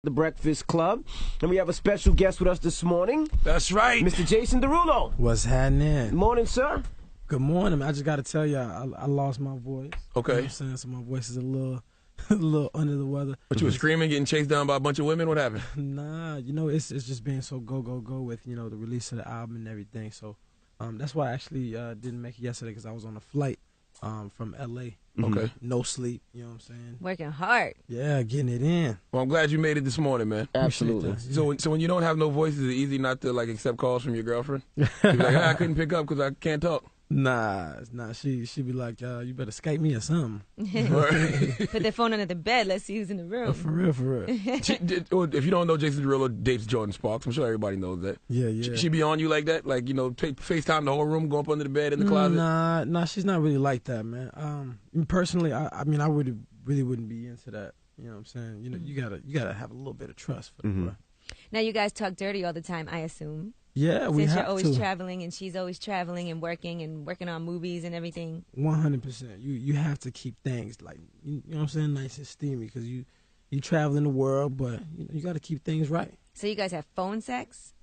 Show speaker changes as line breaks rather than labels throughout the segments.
The Breakfast Club, and we have a special guest with us this morning.
That's right,
Mr. Jason Derulo.
What's happening?
Morning, sir.
Good morning. I just got to tell you, I lost my voice.
Okay.
You know what I'm saying? So my voice is a little, a little under the weather.
But you were screaming, getting chased down by a bunch of women? What happened?
Nah, you know, it's just being so go with, you know, the release of the album and everything. So that's why I actually didn't make it yesterday, because I was on a flight from L.A.
Okay.
No sleep, you know what I'm saying?
Working hard.
Yeah, getting it in.
Well, I'm glad you made it this morning, man.
Absolutely.
So when you don't have no voice, is it easy not to like accept calls from your girlfriend? You're like, I couldn't pick up because I can't talk.
Nah. She be like, you better Skype me or something.
Put their phone under the bed. Let's see who's in the room.
For real.
If you don't know, Jason Derulo dates Jordan Sparks. I'm sure everybody knows that.
Yeah.
She be on you like that? Like, you know, FaceTime the whole room, go up under the bed in the closet?
Nah, she's not really like that, man. Personally, I mean, I really wouldn't be into that. You know what I'm saying? You know, you gotta have a little bit of trust for the boy.
Now you guys talk dirty all the time, I assume.
Yeah, we have to.
Since you're always traveling and she's always traveling and working on movies and everything.
100%. You have to keep things like, you know what I'm saying, nice and steamy, because you travel in the world, but you got to keep things right.
So you guys have phone sex?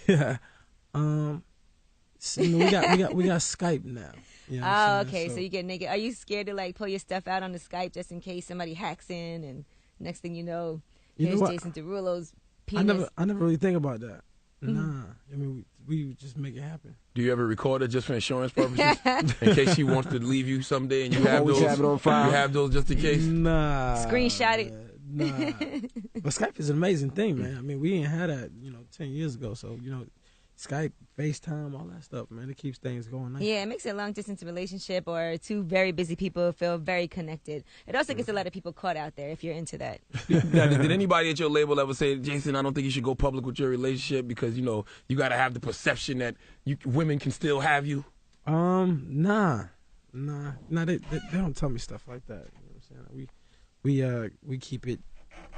Yeah. So, you know, we got Skype now. You know what I'm saying?
Okay. So you get naked. Are you scared to like pull your stuff out on the Skype just in case somebody hacks in and next thing you know, here's Jason Derulo's penis?
I never really think about that. Nah, I mean, we just make it happen.
Do you ever record it just for insurance purposes? In case she wants to leave you someday and you have those?
Have it on file.
You have those just in case?
Nah.
Screenshot it.
Nah. But Skype is an amazing thing, man. I mean, we ain't had that, 10 years ago. So, Skype, FaceTime, all that stuff, man. It keeps things going nice.
Yeah, it makes a long-distance relationship or two very busy people feel very connected. It also gets a lot of people caught out there if you're into that.
Now, did anybody at your label ever say, Jason, I don't think you should go public with your relationship because, you got to have the perception that women can still have you?
Nah, they don't tell me stuff like that. You know what I'm saying? We keep it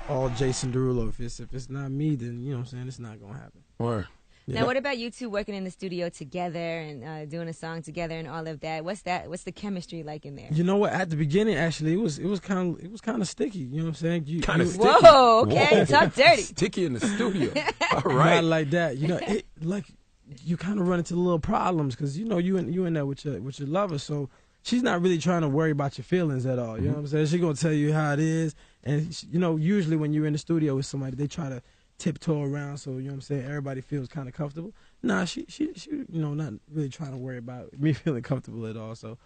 all Jason Derulo. If it's not me, then, you know what I'm saying, it's not going to happen.
Or
Now, what about you two working in the studio together and doing a song together and all of that? What's the chemistry like in there?
You know what? At the beginning, actually, it was kind of sticky. You know what I'm saying?
Kind of sticky.
Whoa, okay, talk dirty.
Sticky in the studio. All right.
Not like that. You kind of run into little problems because you in there with your lover, so she's not really trying to worry about your feelings at all. You know what I'm saying? She's gonna tell you how it is, and usually when you're in the studio with somebody, they try to tiptoe around, so you know what I'm saying, everybody feels kind of comfortable. Nah, she not really trying to worry about me feeling comfortable at all. So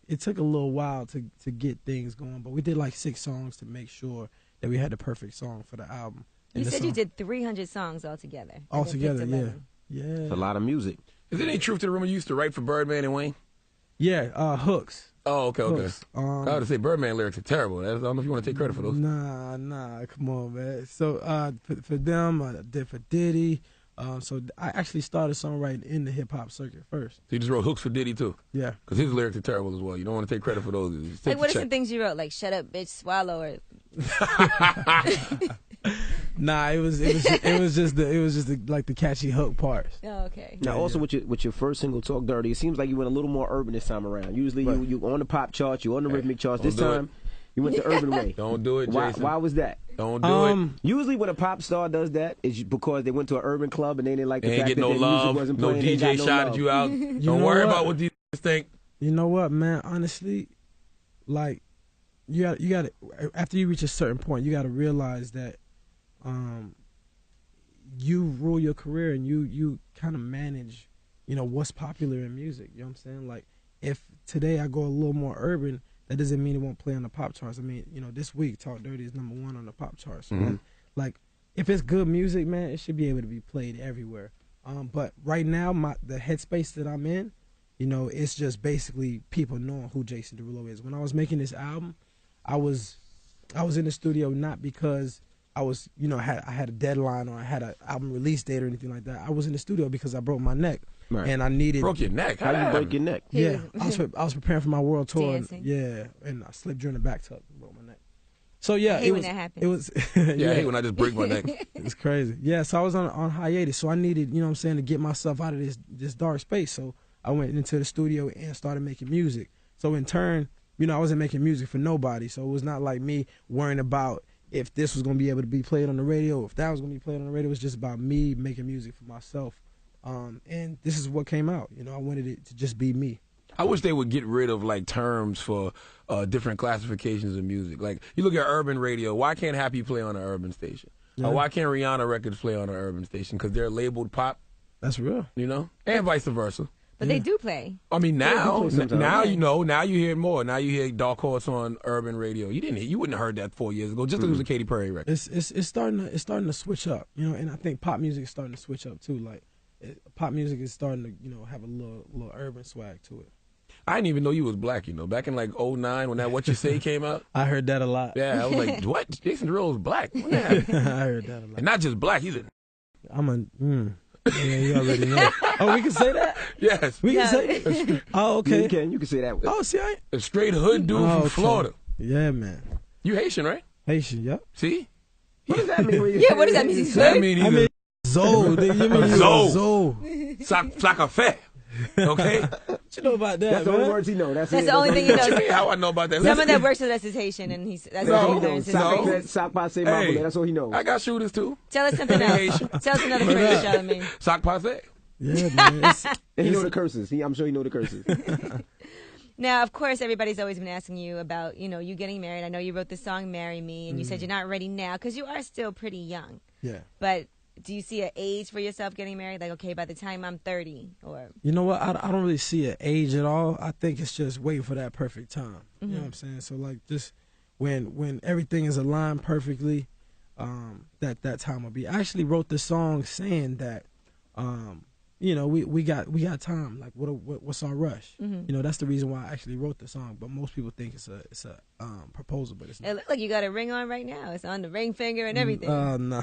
it took a little while to get things going, but we did like 6 songs to make sure that we had the perfect song for the album.
You said you did 300 songs altogether.
Altogether, yeah.
It's a lot of music.
Is there any truth to the rumor you used to write for Birdman and Wayne?
Yeah, hooks.
Oh, okay.
Hooks.
I would say Birdman lyrics are terrible. I don't know if you want to take credit for those.
Nah, come on, man. So for them, I did for Diddy. So I actually started songwriting in the hip hop circuit first.
So you just wrote hooks for Diddy too?
Yeah.
Because his lyrics are terrible as well. You don't want to take credit for those.
Like, what are some things you wrote? Like, shut up, bitch, swallow, or...
Nah, it was just the catchy hook parts.
Oh, okay.
Now, also with your first single, Talk Dirty, it seems like you went a little more urban this time around. Usually you on the pop charts, you on the rhythmic charts. This time you went the urban way.
Don't do it, Jason.
Why was that?
Don't do it.
Usually when a pop star does that, it's because they went to an urban club and they didn't like the fact
get
that
no
their
love,
music wasn't
no
playing.
DJ shouted you out. Don't worry about what these think.
You know what, man? Honestly, like you got after you reach a certain point, you got to realize that you rule your career and you kind of manage, what's popular in music. You know what I'm saying? Like, if today I go a little more urban, that doesn't mean it won't play on the pop charts. I mean, this week Talk Dirty is #1 on the pop charts. So like, if it's good music, man, it should be able to be played everywhere. But right now, the headspace that I'm in, it's just basically people knowing who Jason Derulo is. When I was making this album, I was in the studio not because I was, I had a deadline or I had an album release date or anything like that. I was in the studio because I broke my neck.
Right.
And I needed...
Broke your neck?
How you break your neck?
Yeah, I was preparing for my world tour.
Dancing.
And I slipped during the back tuck and broke my neck. So yeah,
I hate when that happens.
It was
I hate when I just break my neck.
It's crazy. Yeah, so I was on hiatus. So I needed, to get myself out of this dark space. So I went into the studio and started making music. So in turn, I wasn't making music for nobody. So it was not like me worrying about if this was gonna be able to be played on the radio, if that was gonna be played on the radio. It was just about me making music for myself, and this is what came out. You know, I wanted it to just be me.
I wish they would get rid of like terms for different classifications of music. Like you look at urban radio. Why can't Happy play on an urban station?
Yeah.
Or why can't Rihanna records play on an urban station? Because they're labeled pop.
That's real.
You know, and vice versa.
But they do play.
I mean, now
you
know, now you hear more. Now you hear Dark Horse on urban radio. You wouldn't have heard that 4 years ago just because it was a Katy Perry record.
It's starting to switch up, you know, and I think pop music is starting to switch up too. Like pop music is starting to, you know, have a little urban swag to it.
I didn't even know you was black, you know. Back in like 09 when that What You Say came out.
I heard that a lot.
Yeah, I was like, what? Jason Derulo is black.
I heard that a lot.
And not just black, he's a...
Yeah, you already know. Oh, we can say that?
Yes.
We can say that? Oh, okay.
You can say that.
Oh, see,
a straight hood dude from Florida.
Yeah, man.
You Haitian, right?
Haitian, yep.
See?
What does that mean?
What does that mean?
That mean
I mean, Zoe. You mean
Zoe. Sac-a-fait. Okay?
What you know about that,
That's the only words he knows. That's
the only thing he knows.
How I know about that?
Someone that works with us is Haitian, and that's all he learns.
Sock passe, that's all he knows.
I got shooters, too.
Tell us something else. Tell us another phrase, Charlamagne.
Sock passe.
Yeah, man.
And he know the curses. I'm sure he know the curses.
Now, of course, everybody's always been asking you about, you know, you getting married. I know you wrote the song "Marry Me," and you said you're not ready now because you are still pretty young.
Yeah.
But do you see an age for yourself getting married? Like, okay, by the time I'm 30, or
you know what? I don't really see an age at all. I think it's just waiting for that perfect time. You know what I'm saying? So like, just when everything is aligned perfectly, that time will be. I actually wrote the song saying that. You know, we got time. Like, what's our rush? You know, that's the reason why I actually wrote the song. But most people think it's a proposal, but it's not.
It looks like you got a ring on right now. It's on the ring finger and everything.
Nah.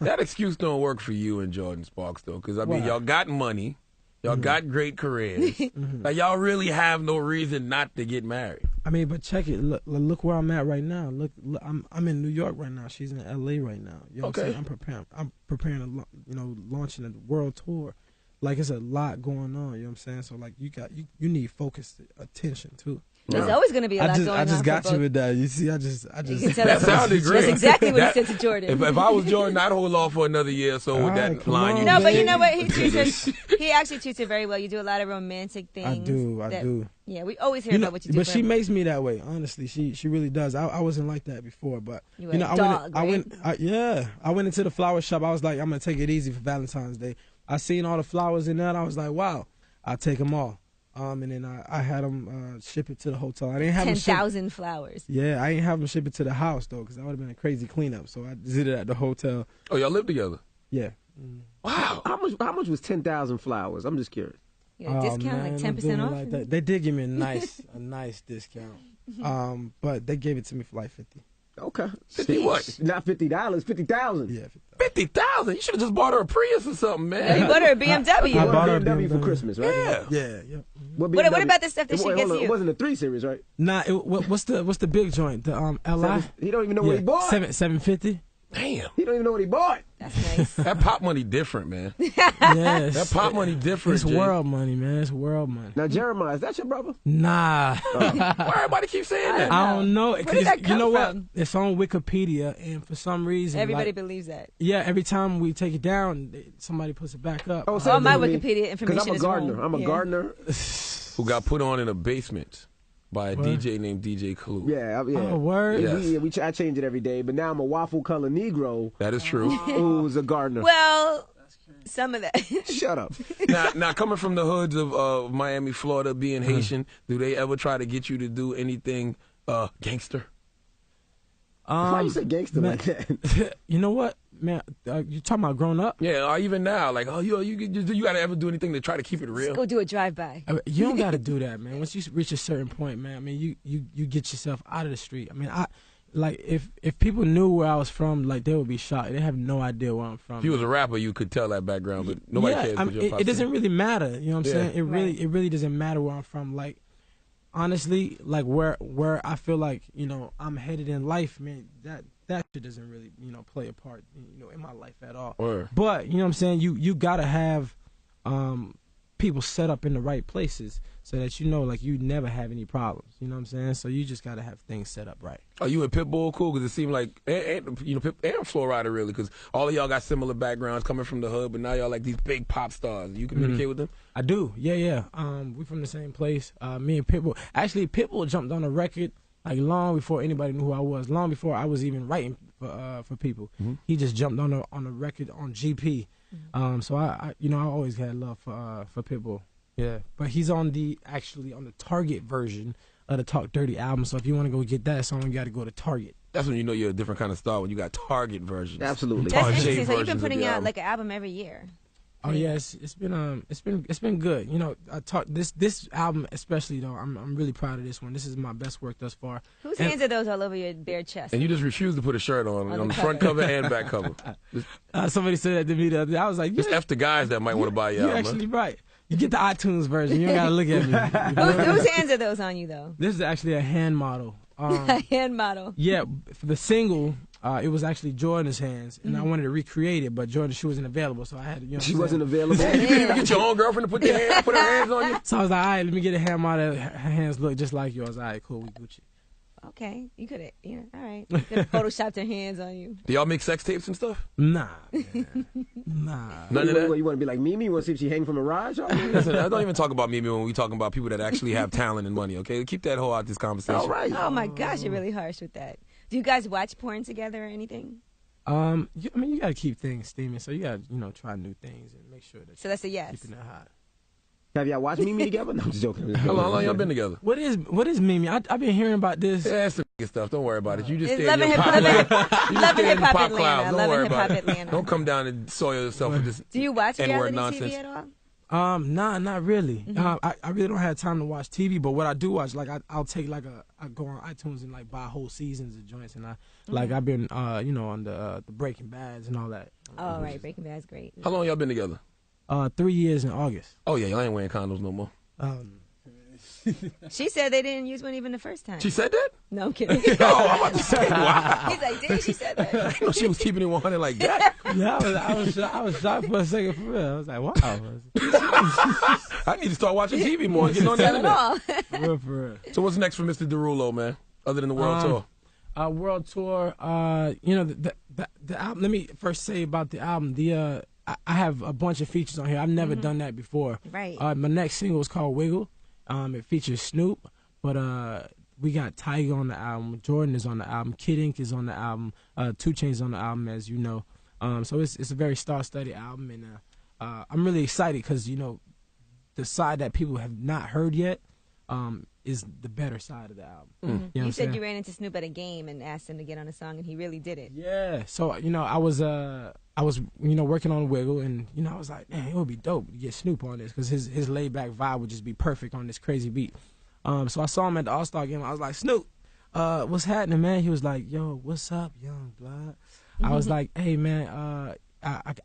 That excuse don't work for you and Jordan Sparks, though, because I mean, y'all got money, y'all got great careers. Like, y'all really have no reason not to get married. I
mean, but check it. Look where I'm at right now. Look, I'm in New York right now. She's in L.A. right now. You know what I'm saying? I'm preparing to, you know, launching a world tour. Like, it's a lot going on, you know what I'm saying? So, like, you need focused attention, too.
There's always going to be a lot going on.
I just got you with that. You see, I just.
That sounded great.
That's exactly what he said to Jordan.
If I was Jordan, I'd hold off for another year or so with that line.
No, but you know what? He actually treats it very well. You do a lot of romantic things.
I do.
Yeah, we always hear about what you do.
But she makes me that way, honestly. She really does. I wasn't like that before, but
you know, I went
into the flower shop. I was like, I'm gonna take it easy for Valentine's Day. I seen all the flowers in there, and I was like, wow, I'll take them all. And then I had them ship it to the hotel. I didn't have
10,000 flowers.
Yeah, I didn't have them ship it to the house, though, because that would have been a crazy cleanup. So I did it at the hotel.
Oh, y'all live together?
Yeah.
Wow.
How much was 10,000 flowers? I'm just curious.
Yeah, discount, like 10% off?
Like that. They did give me a nice discount. But they gave it to me for like 50.
Okay.
50 what?
Not $50, 50,000.
Yeah,
50,000. You should have just bought her a Prius or something, man.
Yeah, you bought her a BMW.
I bought her a BMW for Christmas, right?
Yeah.
What about the stuff that she gets you?
It wasn't a 3 Series, right?
Nah. What's the big joint? The LI.
He don't even know what he bought.
750.
Damn.
He don't even know what he bought.
That's nice.
That pop money different, man.
Yes.
That pop money different.
It's world money, man. It's world money.
Now, Jeremiah, is that your brother?
Nah.
Why everybody keep saying that?
I don't know.
Where did that come
you know
from?
what? It's on Wikipedia, and for some reason,
everybody believes that.
Yeah, every time we take it down, somebody puts it back up.
Oh,
all my Wikipedia information
Because I'm a gardener.
is wrong.
I'm a gardener.
Who got put on in a basement by a DJ named DJ Clue.
Yeah.
Oh, word?
Yes.
I change it every day, but now I'm a waffle color Negro.
That is true.
Who's a gardener.
Well, some of that.
Shut up.
Now, coming from the hoods of Miami, Florida, being Haitian, do they ever try to get you to do anything gangster?
Why you say gangster like that?
You know what, man? You talking about growing up?
Yeah, or even now, like, you gotta ever do anything to try to keep it real?
Let's go do a drive-by.
You don't got to do that, man. Once you reach a certain point, man, I mean, you get yourself out of the street. I mean, like if people knew where I was from, like they would be shocked. They have no idea where I'm from.
If you was a rapper, you could tell that background, but nobody cares.
I mean, it doesn't really matter. You know what I'm saying? It really doesn't matter where I'm from. Like, honestly, like where I feel like, you know, I'm headed in life, man, that shit doesn't really, you know, play a part, you know, in my life at all.
Word.
But, you know what I'm saying, you gotta have people set up in the right places so that like you never have any problems. You know what I'm saying? So you just gotta have things set up right.
Are you and Pitbull cool? Because it seemed like, and Flo Rida really, because all of y'all got similar backgrounds coming from the hood, but now y'all like these big pop stars. You communicate with them?
I do. Yeah. We from the same place. Me and Pitbull. Actually, Pitbull jumped on the record like long before anybody knew who I was. Long before I was even writing for people. He just jumped on the record on GP. So I always had love for Pitbull. Yeah, but he's actually on the Target version of the Talk Dirty album. So if you want to go get that song, you got to go to Target.
That's when you know you're a different kind of star, when you got Target versions.
Absolutely.
That's interesting. So you've been putting out like an album every year.
Oh yeah, it's been good. You know, this album especially though. I'm really proud of this one. This is my best work thus far.
Whose hands are those all over your bare chest?
And you just refuse to put a shirt on the front cover and back cover.
Somebody said that to me the other day. I was like,
just F the guys that might want to buy your album.
You're actually right. You get the iTunes version. You don't gotta look at me.
Whose hands are those on you though?
This is actually a hand model.
A hand model.
Yeah, for the single. It was actually Jordan's hands, and I wanted to recreate it, but Jordan, she wasn't available, so I had to.
She wasn't available.
You didn't even get your own girlfriend to put her hands on you.
So I was like, all right, let me get a hand model. Her hands look just like yours. All right, cool, we Gucci.
Okay, you could have. All right. You could have photoshopped her hands on you.
Do y'all make sex tapes and stuff?
Nah, nah.
None of that.
You want to be like Mimi? You want to see if she hang from a ride?
Listen, I don't even talk about Mimi when we talking about people that actually have talent and money. Okay, keep that whole out this conversation.
All right.
Oh my gosh, you're really harsh with that. Do you guys watch porn together or anything?
I mean, you gotta keep things steaming, so you gotta, try new things and make sure that.
So that's a yes.
Keeping it hot.
Have y'all watched Mimi together? No, I'm just joking.
How long y'all been together?
What is Mimi? I've been hearing about this.
Yeah, it's the stuff. Don't worry about it. You just stay
Love
in your pop clouds. Don't worry about it. Don't come down and soil yourself with this.
Do you watch
N-word
reality
nonsense
TV at all?
Nah, not really. I really don't have time to watch TV, but what I do watch, like I'll take I go on iTunes and like buy whole seasons of joints, and I've been on the Breaking Bads and all that.
Oh right, Breaking Bad's great.
How long y'all been together?
3 years in August.
Oh yeah, y'all ain't wearing condoms no more.
She said they didn't use one even the first time.
She said that?
No, I'm kidding.
Oh, I'm about to say, wow.
He's like, dang, she said that.
I know she was keeping it 100 like that.
Yeah, I was shocked for a second for real. I was like, wow.
I need to start watching TV more and getting on the internet.
For real.
So what's next for Mr. Derulo, man? Other than the world tour?
World tour. The album. Let me first say about the album. I have a bunch of features on here. I've never done that before.
Right.
My next single is called Wiggle. It features Snoop, but we got Tiger on the album. Jordan is on the album. Kid Ink is on the album. 2 Chainz is on the album, as you know. So it's a very star-studded album, and I'm really excited because the side that people have not heard yet is the better side of the album.
You said you ran into Snoop at a game and asked him to get on a song, and he really did it.
Yeah. So I was working on Wiggle, and I was like, man, it would be dope to get Snoop on this because his laid back vibe would just be perfect on this crazy beat. So I saw him at the All-Star game. I was like, Snoop, what's happening, man? He was like, yo, what's up, young blood? I was like, hey, man.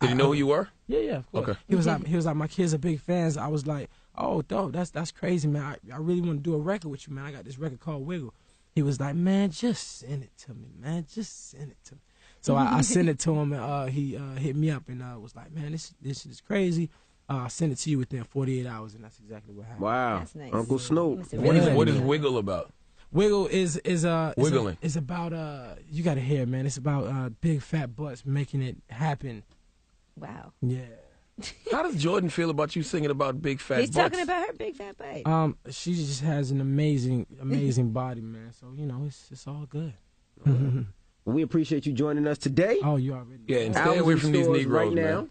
Did he know who you were?
Yeah, of course.
Okay.
He was like, my kids are big fans. I was like, oh, dope, that's crazy, man. I really want to do a record with you, man. I got this record called Wiggle. He was like, man, just send it to me, man. Just send it to me. So I sent it to him, and he hit me up and was like, man, this is crazy. I'll send it to you within 48 hours, and that's exactly what happened.
Wow.
That's nice.
Uncle Snoop.
What is Wiggle about?
Wiggle is
Wiggling.
It's about you got to hear, man. It's about big fat butts making it happen.
Wow.
Yeah.
How does Jordan feel about you singing about big fat
He's
butts?
talking about her big fat butt.
She just has an amazing body, man. So it's all good.
We appreciate you joining us today.
Oh, you already.
Yeah, and stay away from these Negroes,
right now.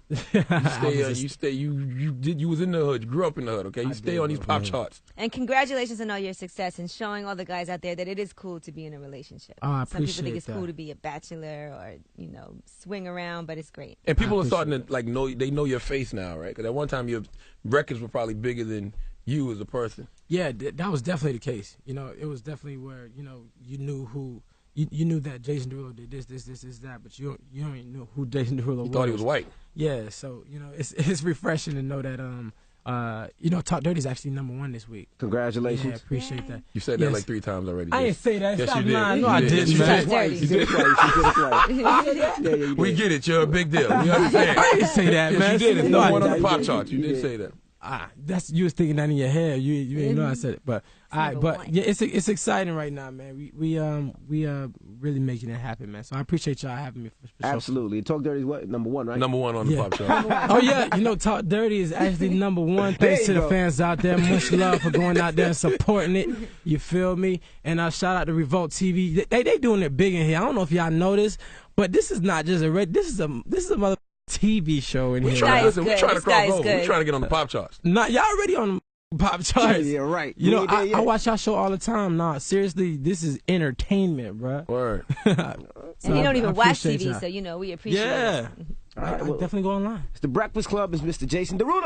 You was in the hood. You grew up in the hood, okay? You stay on these pop charts.
And congratulations on all your success and showing all the guys out there that it is cool to be in a relationship.
Oh, I
Some people
appreciate
think it's
that.
cool to be a bachelor or, swing around, but it's great.
And people are starting to know your face now, right? Because at one time your records were probably bigger than you as a person.
Yeah, that was definitely the case. It was definitely where you knew who. You knew that Jason Derulo did this, that, but you don't even know who Jason Derulo was.
You thought he was white.
Yeah, so it's refreshing to know that Talk Dirty is actually #1 this week.
Congratulations.
Yeah, appreciate that.
You said that like 3 times already.
I didn't say that.
Yes,
Stop
you did.
lying. No,
You
I
did.
didn't.
Yes, you
man.
did.
You did it twice. Yeah, you
We
did.
get it. You're a big deal. We understand.
I didn't say that, man.
Yes, you did. It's
No,
#1 on
I
the pop
did.
charts. You
You
did
did.
say that.
That's you was thinking that in your head. You didn't know I said it, but yeah, it's exciting right now, man. We really making it happen, man. So I appreciate y'all having me. For sure.
Absolutely. Talk Dirty is what? #1, right?
#1 on the pop chart.
Oh yeah, Talk Dirty is actually #1. Thanks to the fans out there. Much love for going out there and supporting it. You feel me? And shout out to Revolt TV. They doing it big in here. I don't know if y'all know this, but this is not just this is a mother TV show in here.
We trying to cross over. We're trying to get on the pop charts.
Y'all already on the pop charts.
Yeah, right.
I watch y'all show all the time. Nah, seriously, this is entertainment, bro.
Word.
And you don't even watch TV, so we appreciate it.
Yeah. I definitely go online.
It's the Breakfast Club. It's Mr. Jason Derulo.